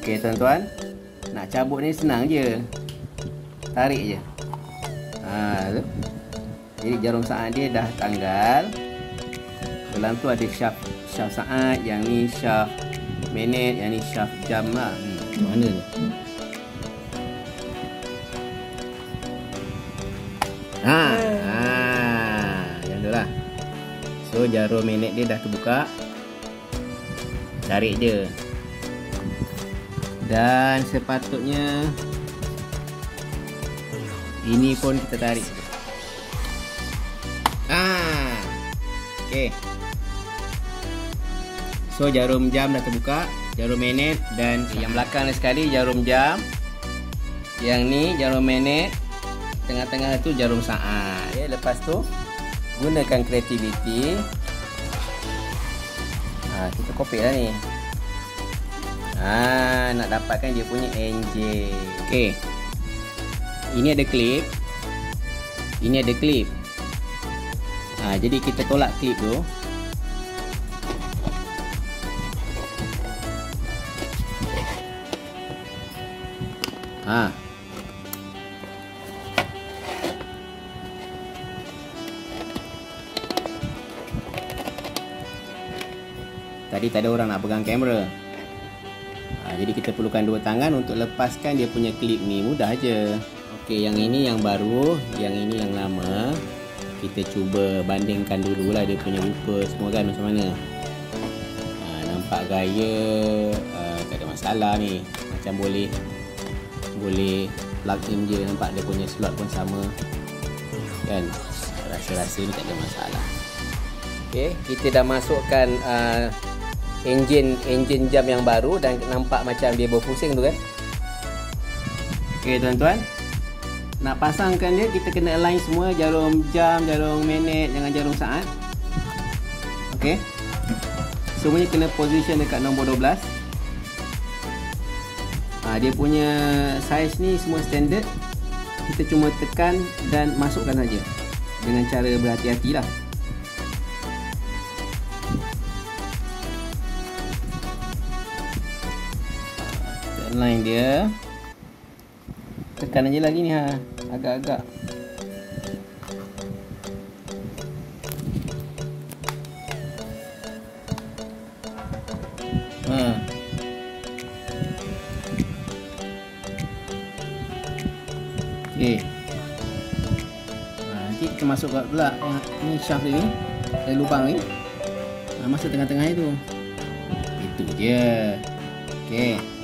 Okey tuan-tuan, nak cabut ni senang je. Tarik je. Tu. Jadi jarum saat dia dah tanggal. Dalam tu ada shaft saat, yang ni shaft minit, yang ni shaft jam lah. Mana ni? Yang tu lah. So jarum minit dia dah terbuka. Tarik je. Dan sepatutnya ini pun kita tarik. Okey. So jarum jam dah terbuka, jarum minit, dan yang belakang ni sekali jarum jam. Yang ni jarum minit, tengah-tengah tu jarum saat. Okay, lepas tu gunakan kreativiti. Kita copy lah ni. Nak dapatkan dia punya enjin. Okey. Ini ada klip. Ini ada klip. Jadi kita tolak klip tu. Tadi tak ada orang nak pegang kamera. Jadi kita perlukan dua tangan untuk lepaskan dia punya klip ni. Mudah aja. Okey, yang ini yang baru, yang ini yang lama. Kita cuba bandingkan dululah dia punya rupa semua kan macam mana. Nampak gaya tak ada masalah ni. Macam boleh plug in je. Nampak dia punya slot pun sama. Kan? Rasa-rasa ni tak ada masalah. Okey, kita dah masukkan enjin jam yang baru dan nampak macam dia berpusing tu kan. Okey tuan-tuan, nak pasangkan dia kita kena align semua jarum jam, jarum minit dengan jarum saat. Okey, semuanya kena position dekat nombor 12. Dia punya saiz ni semua standard. Kita cuma tekan dan masukkan saja dengan cara berhati-hati lah. Line dia, tekan aja lagi ni agak-agak. Okey. Nanti kita masuk pula ni shaft ni, ada lubang ni. Masuk tengah-tengah itu. Itu je. Okey.